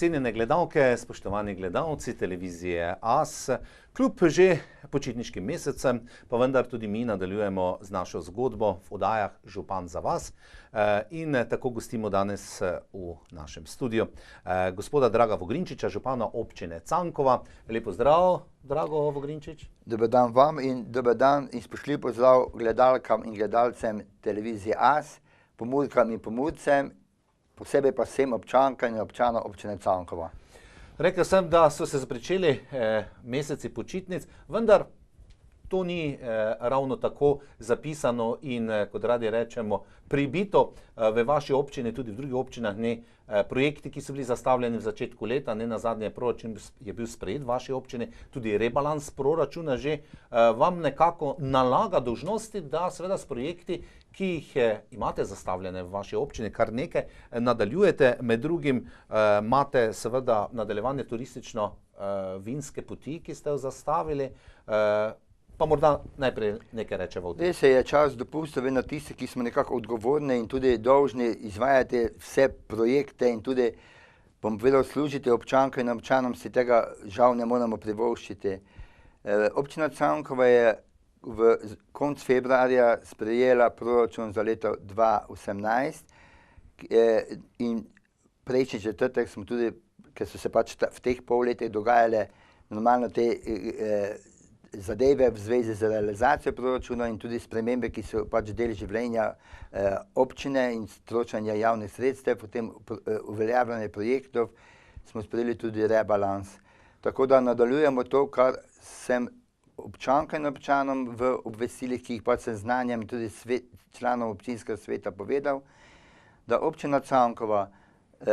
Cenjene gledalke, spoštovani gledalci televizije AS, kljub že počitniškim mesecem, pa vendar tudi mi nadaljujemo z našo zgodbo v oddajah Župan za vas in tako gostimo danes v našem studiu gospoda Draga Vogrinčiča, župana občine Cankova. Lepo zdrav, Drago Vogrinčič. Dober dan vam in dober dan in spoštljiv pozdrav gledalkam in gledalcem televizije AS, Pomurkam in Pomurcem, posebej pa vsem občankam in občanom občine Cankova. Rekel sem, da so se začeli meseci počitnic, vendar to ni ravno tako zapisano in, kot radi rečemo, pribito v vaši občini, tudi v drugih občinah, ne projekti, ki so bili zastavljeni v začetku leta, ne nazadnje proračun je bil sprejet v vaši občini, tudi rebalans proračuna že vam nekako nalaga dolžnosti, da seveda s projekti, ki jih imate zastavljene v vaši občini, kar nekaj nadaljujete, med drugim imate seveda nadaljevanje turistično-vinske poti, ki ste jo zastavili, pa morda najprej nekaj rečeva o tem. Res je čas dopustil na tiste, ki smo nekako odgovorni in tudi dolžni izvajati vse projekte in tudi, bom povedal, služiti občankam in občanom, si tega žal ne moramo privoščiti. Občina Cankova je v konc februarja sprejela proračun za leto 2018 in prejšnji četrtek smo tudi, ker so se pač v teh pol letih dogajale normalno te zadeve v zvezi z realizacijo proračuna in tudi spremembe, ki so pač del življenja občine in strošenja javnih sredstev, potem uveljavljanje projektov, smo sprejeli tudi rebalans. Tako da nadaljujemo to, kar sem občankam in občanom v obvestilih, ki jih pač seznanjam in tudi članov občinskega sveta povedal, da občina Cankova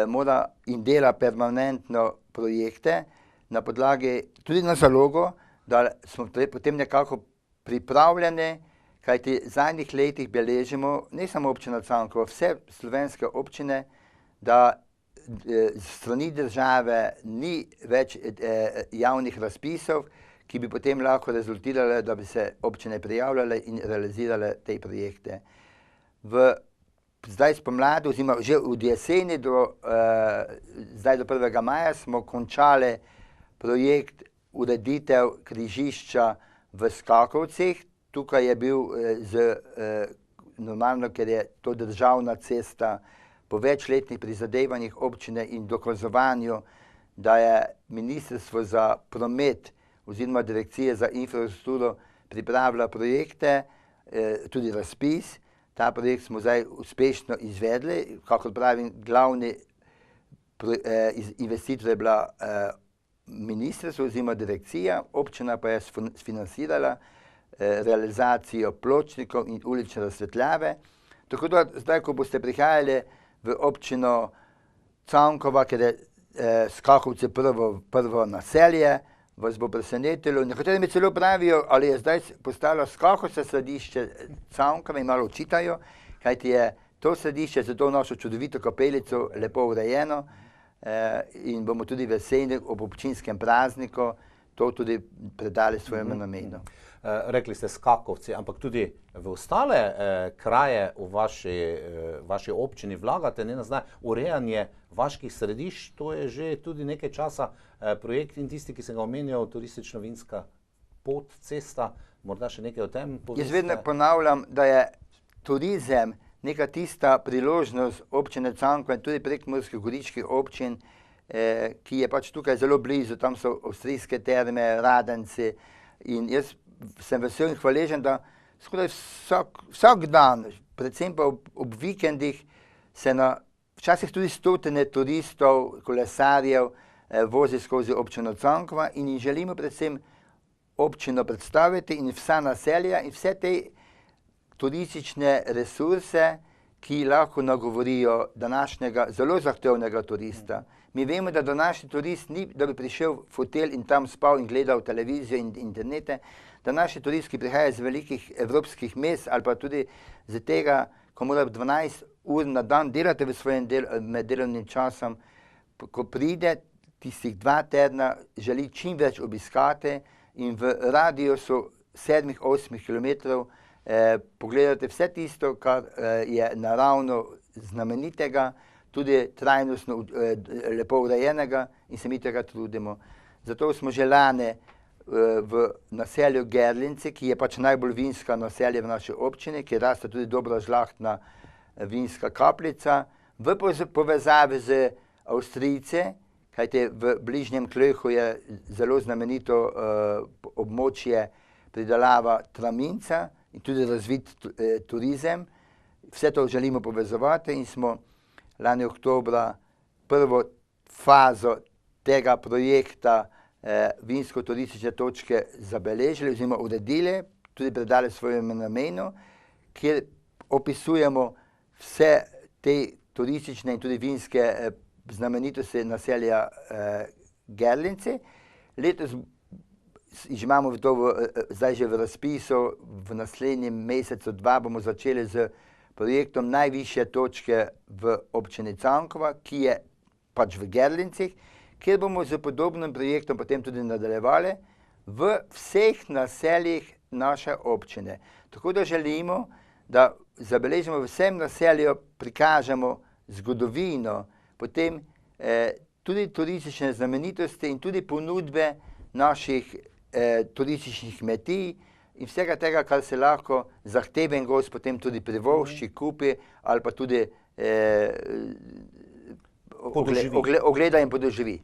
mora in dela permanentno projekte na podlagi, tudi na zalogo, da smo potem nekako pripravljeni, kajti v zadnjih letih beležimo, ne samo občina Cankova, vse slovenske občine, da strani države ni več javnih razpisov, ki bi potem lahko rezultirale, da bi se občine prijavljale in realizirale te projekte. Zdaj spomladi, oziroma že od jeseni zdaj do 1. maja smo končali projekt ureditev križišča v Skakovcih. Tukaj je bil normalno, ker je to državna cesta, po večletnih prizadevanjih občine in dokazovanju, da je Ministrstvo za promet oziroma Direkcija za infrastrukturo pripravila projekte, tudi razpis. Ta projekt smo zdaj uspešno izvedli, kakor pravim, glavni investitor je bila ministrstvo oziroma direkcija, občina pa je sfinansirala realizacijo pločnikov in ulične razsvetljave. Tako da zdaj, ko boste prihajali v občino Cankova, ker je Skakovci prvo naselje, vas bo presenetilo. Nekateri mi celo pravijo, ali je zdaj postalo Skakovce središče Cankova in malo očitajo, kajti je to središče za to našo čudovito kapelico lepo urejeno in bomo tudi veseli ob občinskem prazniku to tudi predali svojemu namenu. Rekli ste Skakovci, ampak tudi v ostale kraje v vaši občini vlagate, ne nazaj, urejanje vaških središč, to je že tudi nekaj časa projekt in tisti, ki sem ga omenjal, turistično-vinska pot, cesta, morda še nekaj o tem poveste? Jaz vedno ponavljam, da je turizem neka tista priložnost občine Cankova in tudi prekmurskih goričkih občin, ki je pač tukaj zelo blizu, tam so avstrijske terme, Radenci in jaz sem vesel in hvaležen, da skoraj vsak dan, predvsem pa ob vikendih, se včasih tudi stotine turistov, kolesarjev vozi skozi občino Cankova in jim želimo predvsem občino predstaviti in vsa naselja in vse te turistične resurse, ki lahko nagovorijo današnjega zelo zahtevnega turista. Mi vemo, da današnji turist ni, da bi prišel v hotel in tam spal in gledal televizijo in internete. Današnji turist, ki prihaja iz velikih evropskih mest ali pa tudi z tega, ko mora 12 ur na dan delati v svojem med delovnim časom, ko pride tistih 2 tedna, želi čim več obiskati in v radiusu 7-8 kilometrov pogledate vse tisto, kar je naravno znamenitega, tudi trajnostno lepo urejenega in se mi tega trudimo. Zato smo že lani v naselju Gerlinci, ki je pač najbolj vinska naselje v naši občini, ki raste tudi dobra žlahtna vinska kapljica, v povezavi z Avstrijce, kajte v bližnjem Klöhu je zelo znamenito območje pridelava traminca in tudi razvit turizem. Vse to želimo povezovati in smo lani oktobra prvo fazo tega projekta vinsko-turistične točke zabeležili oziroma uredili, tudi predali svojemu namenu, kjer opisujemo vse te turistične in tudi vinske znamenitosti naselja Gerlinci. Letos imamo to zdaj že v razpisu, v naslednjem mesecu 2 bomo začeli z projektom najvišje točke v občini Cankova, ki je pač v Gerlincih, kjer bomo z podobnim projektom potem tudi nadaljevali v vseh naseljih naše občine. Tako da želimo, da zabeležimo v vsem naselju, prikažemo zgodovino, potem tudi turistične znamenitosti in tudi ponudbe naših turističnih kmetij in vsega tega, kar se lahko zahteven gost potem tudi privošči, kupi ali pa tudi ogleda in podoživi.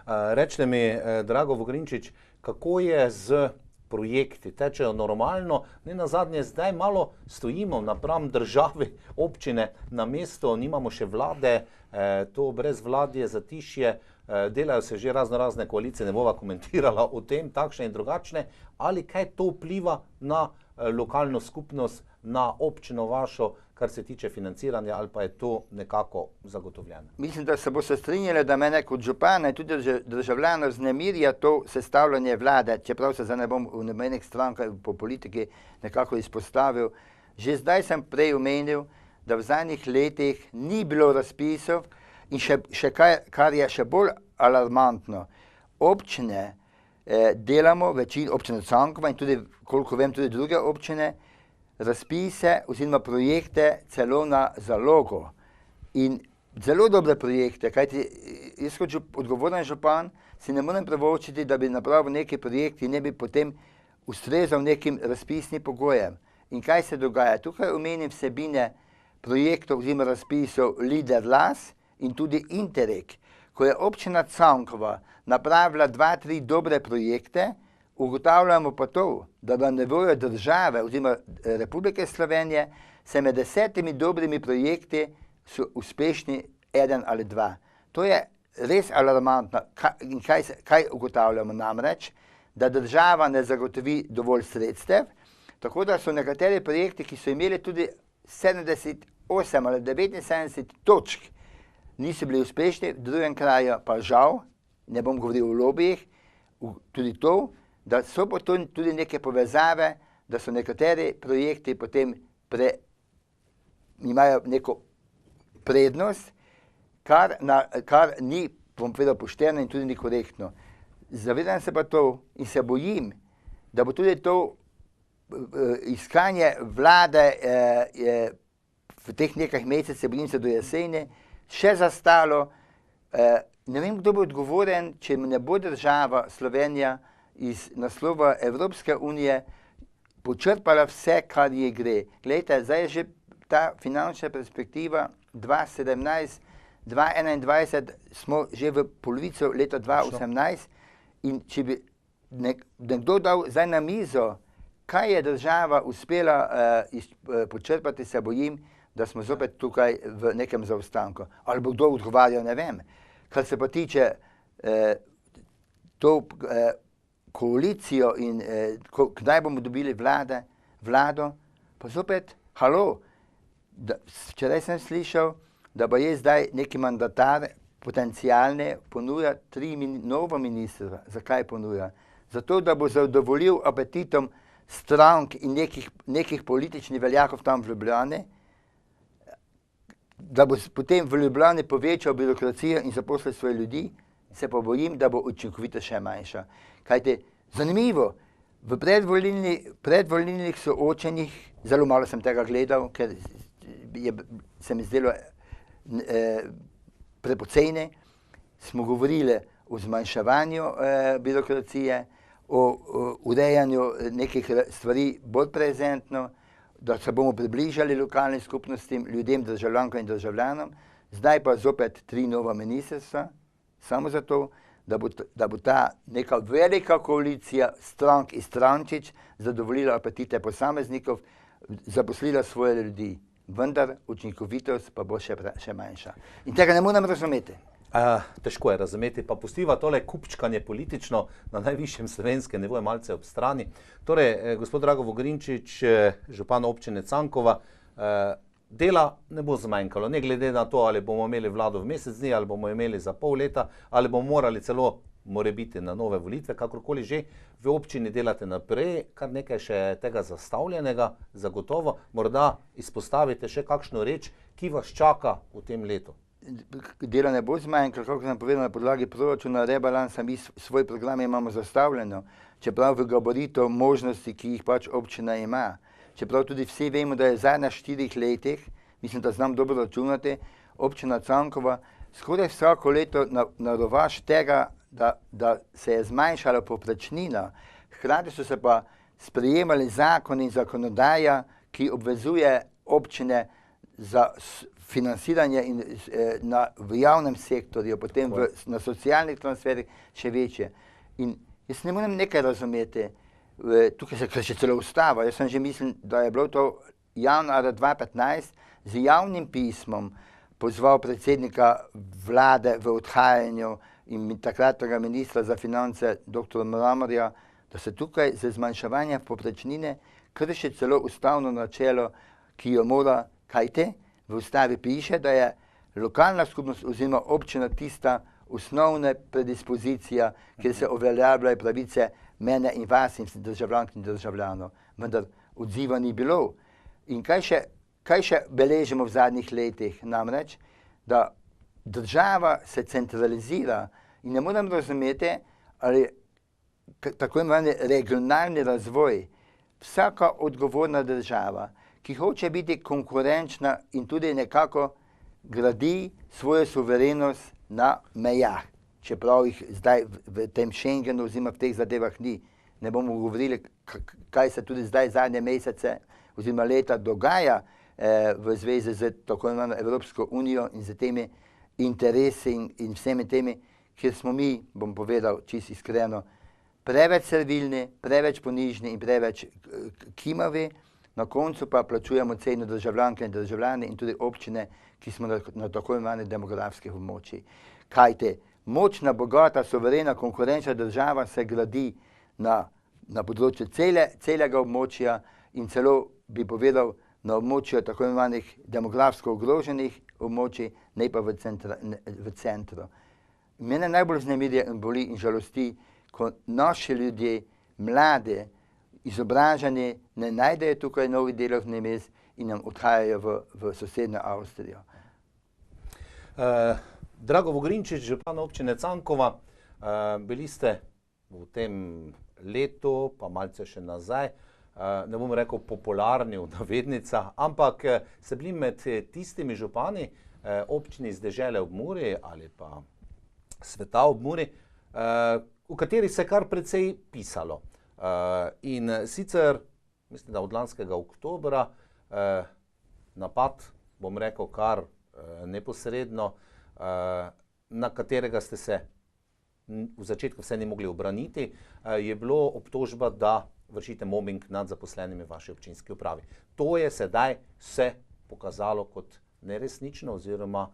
Rečite mi, Drago Vogrinčič, kako je z projekti? Tečejo normalno? Ne nazadnje, zdaj malo stojimo napram državi, občine, na mesto nimamo še vlade, to brez vlade je zatišje, delajo se že razne koalicije, ne bova komentirala o tem, takšne in drugačne, ali kaj to vpliva na lokalno skupnost, na občino vašo, kar se tiče financiranja, ali pa je to nekako zagotovljeno? Mislim, da se bo se strinjali, da mene kot župana in tudi državljana vznemirja to sestavljanje vlade, čeprav se zdaj ne bom v nobenih strankah po politiki nekako izpostavil. Že zdaj sem prej omenil, da v zadnjih letih ni bilo razpisov in še kar je še bolj alarmantno. Občine delamo, občina Cankova in tudi, koliko vem, tudi druge občine, razpise oziroma projekte celo na zalogo. In zelo dobre projekte, kajti jaz kot odgovoren župan si ne morem privoščiti, da bi napravil neki projekt in ne bi potem ustrezal nekim razpisnim pogojem. In kaj se dogaja? Tukaj omenim vsebine projektov oziroma razpisov Lider Las in tudi Interreg. Ko je občina Cankova napravila 2-3 dobre projekte, ugotavljamo pa to, da na nivoju države oziroma Republike Slovenije se med 10 dobrimi projekti so uspešni 1 ali 2. To je res alarmantno. In kaj ugotavljamo namreč? Da država ne zagotovi dovolj sredstev, tako da so nekateri projekti, ki so imeli tudi 78 ali 79 točk, niso bili uspešni, v drugem kraju pa žal, ne bom govoril o lobijih, tudi to, da so potem tudi neke povezave, da so nekateri projekti potem imajo neko prednost, kar ni, bom povedal, pošteno in tudi ni korektno. Zavedam se pa to in se bojim, da bo tudi to iskanje vlade v teh nekaj mesecih, bojim se do jeseni, še zastalo. Ne vem, kdo bo odgovoren, če ne bo država Slovenija iz naslova Evropske unije počrpala vse, kar ji gre. Glejte, zdaj je že ta finančna perspektiva 2017-2021, smo že v polovico leta 2018 in če bi nekdo dal zdaj na mizo, kaj je država uspela počrpati, se bojim, da smo zopet tukaj v nekem zaostanku. Ali bo kdo odgovarjal, ne vem. Kar se pa tiče to koalicijo in kdaj bomo dobili vlado, pa zopet, halo, včeraj sem slišal, da bo je zdaj neki mandatar potencialne ponuja 3 nova ministra. Zakaj ponuja? Zato, da bo zadovoljil apetitom strank in nekih političnih veljakov tam v Ljubljani, da bo potem v Ljubljani povečal birokracijo in zaposlil svoje ljudi, se pa bojim, da bo učinkovitost še manjša. Kajte, zanimivo, v predvolilnih soočenjih, zelo malo sem tega gledal, ker se mi zdelo prepocejne, smo govorili o zmanjševanju birokracije, o urejanju nekih stvari bolj prezentno, da se bomo približali lokalnim skupnostim, ljudem, državljankam in državljanom. Zdaj pa zopet 3 nova ministrstva, samo zato, da bo ta neka velika koalicija strank in strančič zadovoljila apetite posameznikov, zaposlila svoje ljudi, vendar učinkovitost pa bo še manjša. In tega ne morem razumeti. Težko je razumeti, pa pustiva tole kupčkanje politično na najvišjem slovenskem nivoju malce ob strani. Torej, gospod Drago Vogrinčič, župan občine Cankova, dela ne bo zmanjkalo, ne glede na to, ali bomo imeli vlado v mesec dni, ali bomo imeli za pol leta, ali bomo morali celo morebiti na nove volitve, kakorkoli že, v občini delate naprej, kar nekaj še tega zastavljenega, zagotovo. Morda izpostavite še kakšno reč, ki vas čaka v tem letu. Dela ne bo zmanjkalo, kako sem povedal, na podlagi proračuna, rebalansa, mi svoj program imamo zastavljeno, čeprav v gabaritu možnosti, ki jih pač občina ima. Čeprav tudi vsi vemo, da je v zadnjih 4 letih, mislim, da znam dobro računati, občina Cankova skoraj vsako leto na rovaš tega, da se je zmanjšala povprečnina, hkrati so se pa sprejemali zakoni in zakonodaja, ki obvezuje občine za financiranje v javnem sektorju, potem na socialnih transferih še večje. In jaz ne morem nekaj razumeti, tukaj se še celo ustava. Jaz sem že mislim, da je bilo to januarja 2015 z javnim pismom pozval predsednika vlade v odhajanju in takratnega ministra za finance dr. Mramorja, da se tukaj z zmanjševanjem povprečnine krši celo ustavno načelo, ki jo mora, kajte, v ustavi piše, da je lokalna skupnost oziroma občina tista osnovna predispozicija, kjer se uveljabljajo pravice mene in vas in državljank in državljanov. Vendar odziva ni bilo. In kaj še beležimo v zadnjih letih? Namreč, da država se centralizira in ne moram razumeti, ali tako imenovani regionalni razvoj, vsaka odgovorna država, ki hoče biti konkurenčna in tudi nekako gradi svojo suverenost na mejah, čeprav jih zdaj v tem Schengenu oziroma v teh zadevah ni. Ne bomo govorili, kaj se tudi zdaj zadnje mesece oziroma leta dogaja v zvezi z tako imenovano Evropsko unijo in z temi interesi in vsemi temi, kjer smo mi, bom povedal čisto iskreno, preveč servilni, preveč ponižni in preveč kimavi, na koncu pa plačujemo ceno državljanke in državljane in tudi občine, ki smo na tako imenovanih demografskih območjih. Kajte, močna, bogata, suverena, konkurenčna država se gradi na področju celega območja in celo bi povedal na območju tako imenovanih demografsko ogroženih območij, ne pa v centru. Mene najbolj vznemirja in boli in žalosti, ko naši ljudje, mladi, izobraženi, ne najdejo tukaj novih delovnih mest in nam odhajajo v sosednjo Avstrijo. Drago Vogrinčič, župan občine Cankova, bili ste v tem letu, pa malce še nazaj, ne bom rekel popularni v navednicah, ampak ste bili med tistimi župani občini z dežele ob Muri ali pa sveta ob Muri, v kateri se je kar precej pisalo. In sicer, mislim, da od lanskega oktobra, napad, bom rekel, kar neposredno, na katerega ste se v začetku vse ni mogli obraniti, je bilo obtožba, da vršite mobbing nad zaposlenimi v vaši občinski upravi. To je sedaj se pokazalo kot neresnično oziroma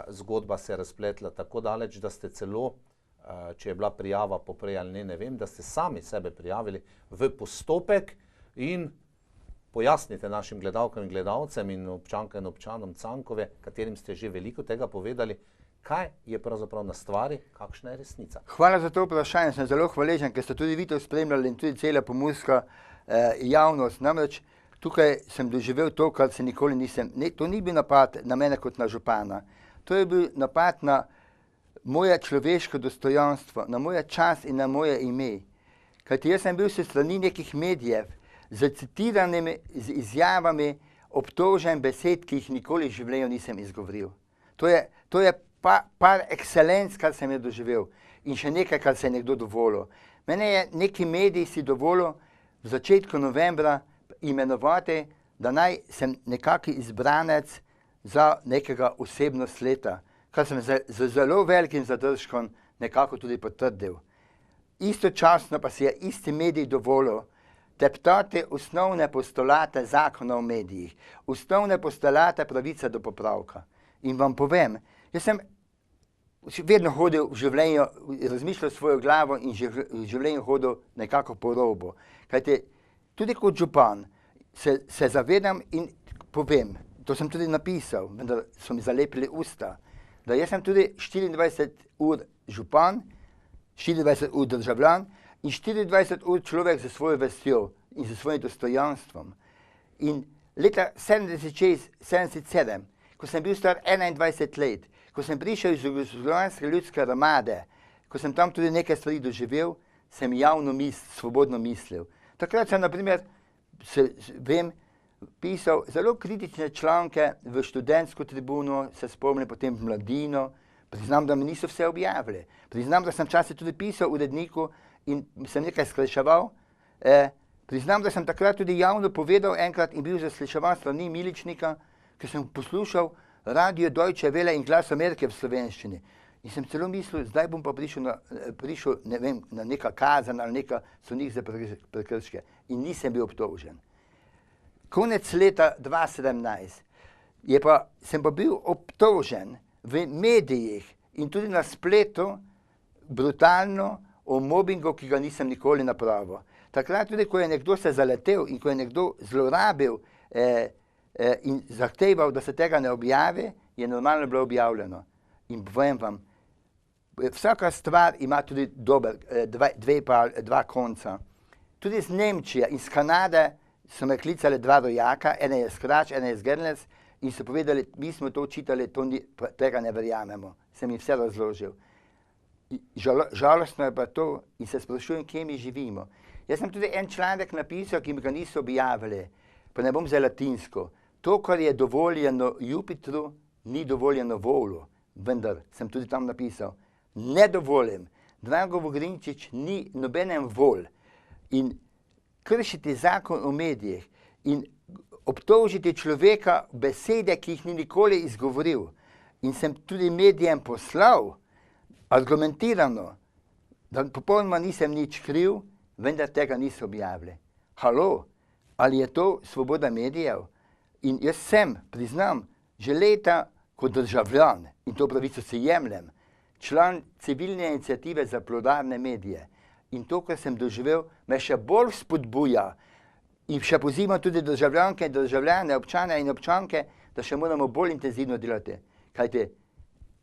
zgodba se je razpletla tako daleč, da ste celo, če je bila prijava poprej ali ne vem, da ste sami sebe prijavili v postopek in pojasnite našim gledalkam in gledalcem in občankam in občanom Cankove, katerim ste že veliko tega povedali, kaj je pravzaprav na stvari, kakšna je resnica. Hvala za to vprašanje, sem zelo hvaležen, ker ste tudi vi to spremljali in tudi cela pomurska javnost. Namreč tukaj sem doživel to, kar se nikoli nisem, to ni bil napad na mene kot na župana, to je bil napad na moje človeško dostojanstvo, na moja čast in na moje ime. Kajti jaz sem bil s strani nekih medijev z citiranimi izjavami obtožen besed, ki jih nikoli v življenju nisem izgovoril. To je par excellence, kar sem je doživel. In še nekaj, kar se je nekdo dovolil. Mene je neki medij si dovolil v začetku novembra imenovati, da naj sem nekaki izbranec za nekega osebnost leta, kar sem z zelo velikim zadržkom nekako tudi potrdil. Istočasno pa si je isti medij dovolil teptati osnovne postulate zakona o medijih, osnovne postulate pravice do popravka. In vam povem, jaz sem vedno hodil v življenju, razmišljal svojo glavo in v življenju hodil nekako po robu. Kajti tudi kot župan se zavedam in povem, to sem tudi napisal, vendar so mi zalepili usta, da jaz sem tudi 24 ur župan, 24 ur državljan in 24 ur človek za svojo vestjo in za svojim dostojanstvom. In leta 1977, ko sem bil star 21 let, ko sem prišel iz Jugoslovanske ljudske armade, ko sem tam tudi nekaj stvari doživel, sem javno svobodno mislil. Takrat sem, naprimer, pisal zelo kritične članke v študentsko tribuno, se spomnim potem v Mladino, priznam, da mi niso vse objavili. Priznam, da sem včasih tudi pisal v uredniku in sem nekaj skrajševal. Priznam, da sem takrat tudi javno povedal enkrat in bil zasliševan strani miličnika, ker sem poslušal Radio Deutsche Welle in Glas Amerike v slovenščini. In sem celo mislil, zdaj bom pa prišel ne vem, na neka kazen ali neka sodnik za prekrške. In nisem bil obtožen. Konec leta 2017 sem pa bil obtožen v medijih in tudi na spletu brutalno o mobingu, ki ga nisem nikoli napravil. Takrat tudi, ko je nekdo se zaletel in ko je nekdo zlorabil in zahteval, da se tega ne objavi, je normalno bilo objavljeno. In povem vam, vsaka stvar ima tudi dva konca. Tudi iz Nemčije in iz Kanade so me klicali dva rojaka, ena je Skrač, ena je Zgrnec in so povedali, mi smo to čitali, tega ne verjamemo. Sem jim vse razložil. Žalostno je pa to in se sprašujem, kje mi živimo. Jaz sem tudi en članek napisal, ki mi ga niso objavili, pa ne bom za latinsko. To, kar je dovoljeno Jupitru, ni dovoljeno Volu. Vendar sem tudi tam napisal, ne dovolim, Drago Vogrinčič ni nobenem Vol. In kršiti zakon o medijih in obtožiti človeka besede, ki jih ni nikoli izgovoril. In sem tudi medijem poslal argumentirano, da popolnoma nisem nič kriv, vendar tega niso objavili. Halo, ali je to svoboda medijev? In jaz sem, priznam, že leta kot državljan, in to pravico si jemljem, član civilne iniciative za pluralne medije. In to, kar sem doživel, me še bolj spodbuja in še pozivam tudi državljanke in državljane, občane in občanke, da še moramo bolj intenzivno delati. Kajte,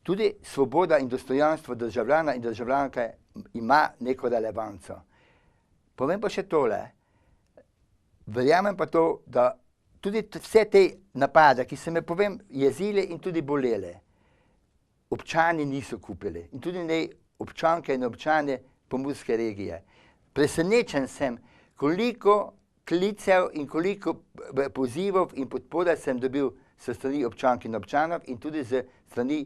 tudi svoboda in dostojanstvo državljana in državljanke ima neko relevanco. Povem pa še tole. Verjamem pa to, da tudi vse te napade, ki se me, povem, jezile in tudi bolele, občani niso kupili. In tudi ne občanke in občane Pomurske regije. Presenečen sem, koliko klicev in koliko pozivov in podpore sem dobil s strani občank in občanov in tudi s strani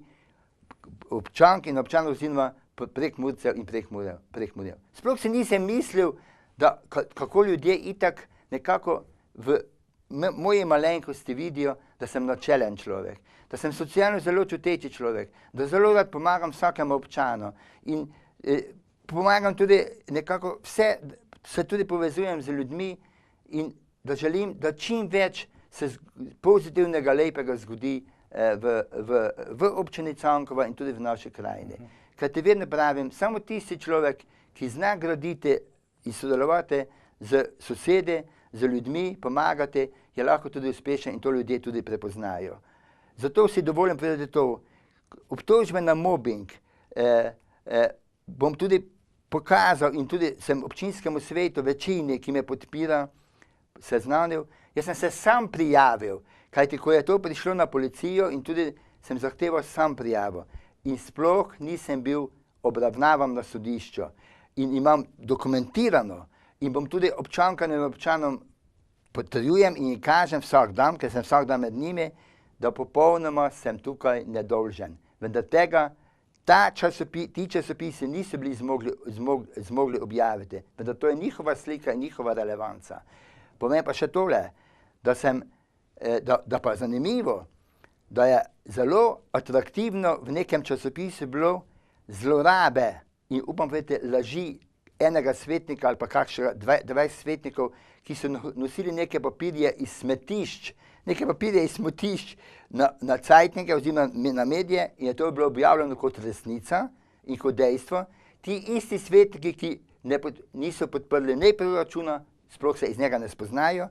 občank in občanov oziroma Prekmurcev in Prekmurjev. Sploh si nisem mislil, da kako ljudje itak nekako v moji malenkosti vidijo, da sem načelen človek, da sem socialno zelo čuteči človek, da zelo rad pomagam vsakemu občanu in pomagam tudi nekako se tudi povezujem z ljudmi in da želim, da čim več se pozitivnega, lepega zgodi v občini Cankova in tudi v naši krajini. Kaj ti vedno pravim, samo tisti človek, ki zna graditi in sodelovati z sosedi, z ljudmi, pomagati, je lahko tudi uspešen in to ljudje tudi prepoznajo. Zato si dovolim povedati to. Obtožbe na mobbing bom tudi pokazal in tudi sem občinskemu svetu večini, ki me podpira, seznanil. Jaz sem se sam prijavil, kajti ko je to prišlo na policijo in tudi sem zahteval sam prijavo in sploh nisem bil obravnavan na sodišču in imam dokumentirano in bom tudi občankam in občanom potrjujem in jim kažem vsak dan, ker sem vsak dan med njimi, da popolnoma sem tukaj nedolžen. Vendar ti časopisi niso bili zmogli objaviti, vendar to je njihova slika in njihova relevanca. Povem pa še tole, da pa zanimivo, da je zelo atraktivno v nekem časopisu bilo zlorabe in upam vedeti laži enega svetnika ali pa kakšnega 20 svetnikov, ki so nosili neke papirje iz smetišč, na cajtnike oziroma na medije in je to bilo objavljeno kot resnica in kot dejstvo. Ti isti svetniki, ki niso podprli ne proračuna, sploh se iz njega ne spoznajo,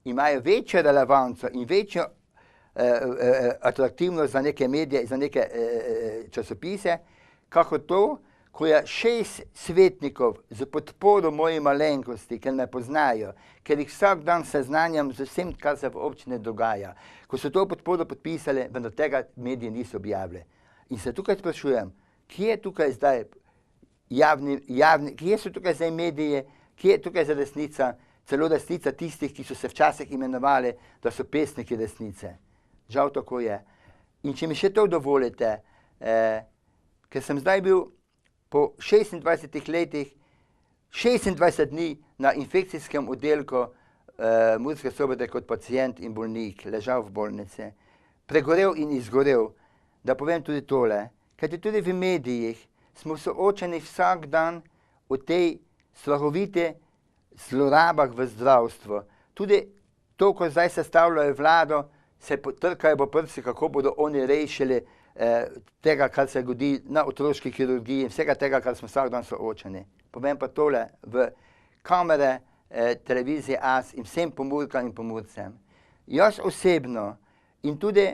imajo večjo relevanco in večjo atraktivnost za neke medije, za neke časopise, kako to, ko je 6 svetnikov z podporo moji malenkosti, ker me poznajo, ker jih vsak dan seznanjam z vsem, kar se v občini dogaja, ko so to podporo podpisali, vendar tega mediji niso objavili. In se tukaj sprašujem, kje je tukaj zdaj kje so tukaj zdaj mediji, kje je tukaj za resnica, celo resnica tistih, ki so se včasih imenovali, da so pesniki resnice. Žal tako je. In če mi še to dovolite, ker sem zdaj bil po 26 letih, 26 dni na infekcijskem oddelku Murske Sobote kot pacient in bolnik, ležal v bolnici, pregorel in izgorel, da povem tudi tole, kajti tudi v medijih smo soočeni vsak dan o tej strahovite zlorabah v zdravstvu. Tudi to, ko zdaj sestavljajo vlado, se trkajo po prsi, kako bodo oni rešili tega, kar se godi na otroški kirurgiji in vsega tega, kar smo vsak dan soočeni. Povem pa tole v kamere televizije AS in vsem Pomurkam in Pomurcem. Jaz osebno in tudi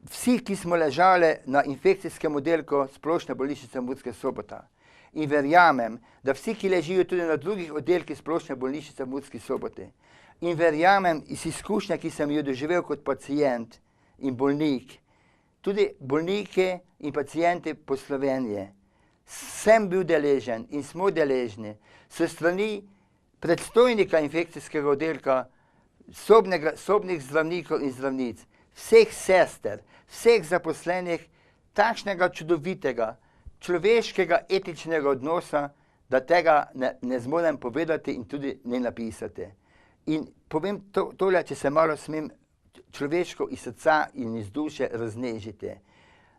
vsi, ki smo ležali na infekcijskem oddelku Splošne bolnišnice Murske Sobote. In verjamem, da vsi, ki ležijo tudi na drugih oddelkih Splošne bolnišnice v Murski Soboti. In verjamem iz izkušnje, ki sem jo doživel kot pacient in bolnik, tudi bolniki in pacienti po Sloveniji, sem bil deležen in smo deležni s strani predstojnika infekcijskega oddelka, sobnih zdravnikov in zdravnic, vseh sester, vseh zaposlenih, takšnega čudovitega, človeškega, etičnega odnosa, da tega ne zmorem povedati in tudi ne napisati. In povem tole, če se malo smem človeško iz srca in iz duše raznežiti.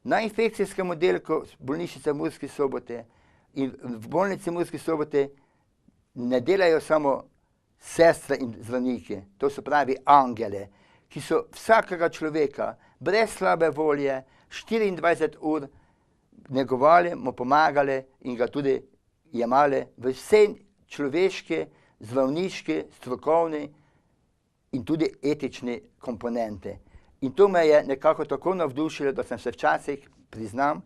Na infekcijskem oddelku bolnišnice Murske Sobote in v bolnici Murske Sobote ne delajo samo sestre in zdravniki, to so pravi angeli, ki so vsakega človeka brez slabe volje 24 ur negovali, mu pomagali in ga tudi jemali v vse človeške, zdravniške, strokovne in tudi etične komponente. In to me je nekako tako navdušilo, da sem se včasih, priznam,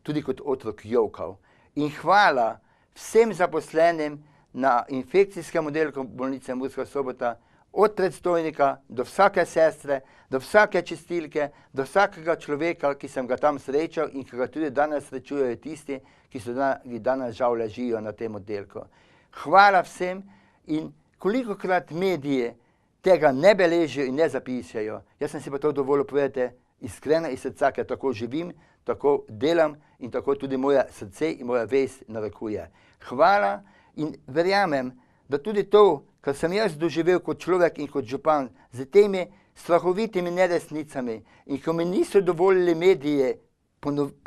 tudi kot otrok jokal. In hvala vsem zaposlenim na infekcijskem oddelku bolnice Murska Sobota, od predstojnika do vsake sestre, do vsake čistilke, do vsakega človeka, ki sem ga tam srečal in ki ga tudi danes srečujejo tisti, ki danes žal ležijo na tem oddelku. Hvala vsem in kolikokrat mediji tega ne beležijo in ne zapišajo. Jaz sem si pa to dovolil povedati iskreno iz srca, ker tako živim, tako delam in tako tudi moje srce in moja vest narekuje. Hvala in verjamem, da tudi to, kar sem jaz doživel kot človek in kot župan z temi strahovitimi neresnicami in ko mi niso dovolili medije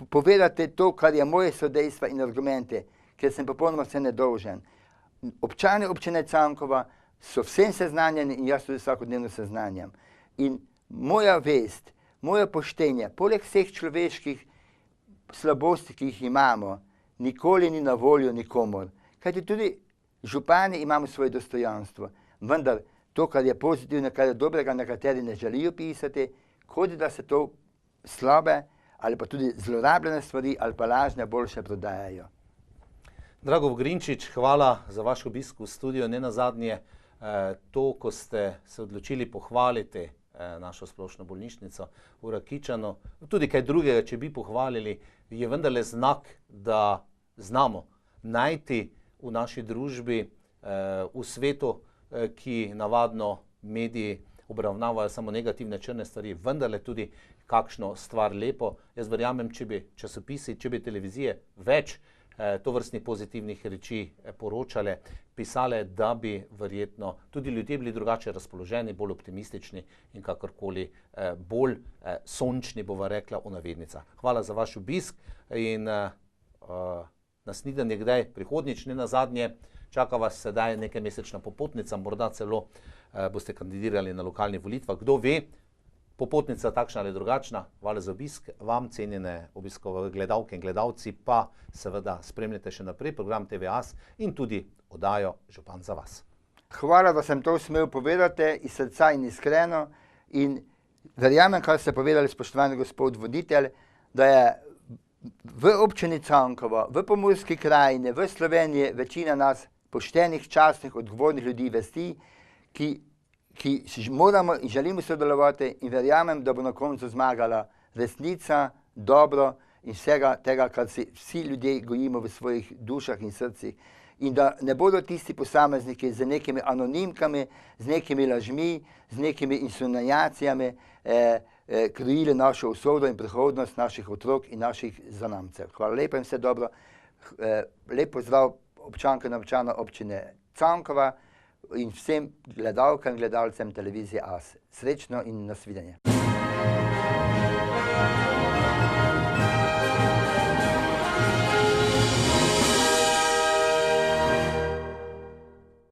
povedati to, kar je moje sodejstva in argumente, ker sem popolnoma vse nedolžen. Občani občine Cankova so vsem seznanjeni in jaz tudi vsakodnevno seznanjam. In moja vest, moje poštenje, poleg vseh človeških slabosti, ki jih imamo, nikoli ni na voljo nikomor. Kajti tudi župani imamo svoje dostojanstvo, vendar to, kar je pozitivno, kar je dobrega, nekateri ne želijo pisati, kot da se to slabe ali pa tudi zlorabljene stvari ali pa lažne boljše prodajajo. Drago Vogrinčič, hvala za vaš obisk v studiu. Ne nazadnje, to, ko ste se odločili pohvaliti našo splošno bolnišnico v Rakičanu, tudi kaj drugega, če bi pohvalili, je vendarle znak, da znamo najti v naši družbi, v svetu, ki navadno mediji obravnavajo samo negativne črne stvari, vendarle tudi kakšno stvar lepo. Jaz verjamem, če bi časopisi, če bi televizije več tovrstnih pozitivnih reči poročale, pisale, da bi verjetno tudi ljudje bili drugače razpoloženi, bolj optimistični in kakorkoli bolj sončni, bova rekla, v navednicah. Hvala za vaš obisk in na snidenje kdaj prihodnjič, ne nazadnje, čaka vas sedaj nekaj mesečna popotnica, morda celo boste kandidirali na lokalnih volitvah, kdo ve, popotnica takšna ali drugačna. Hvala za obisk, vam cenjene gledalke in gledalci, pa seveda spremljate še naprej program TV As in tudi oddajo Župan za vas. Hvala, da sem to smel povedati iz srca in iskreno in verjamem, kar ste povedali, spoštovani gospod voditelj, da je v občini Cankovo, v Pomurski krajini, v Sloveniji večina nas poštenih, častnih, odgovornih ljudi vesti, ki moramo in želimo sodelovati in verjamem, da bo na koncu zmagala resnica, dobro in vsega tega, kar si vsi ljudje gojimo v svojih dušah in srcih. In da ne bodo tisti posamezniki z nekimi anonimkami, z nekimi lažmi, z nekimi insinuacijami krojili našo usodo in prihodnost naših otrok in naših zanamcev. Hvala lepa in vse dobro. Lep pozdrav občanke in občana občine Cankova in vsem gledalkam in gledalcem televizije As. Srečno in nasvidenje.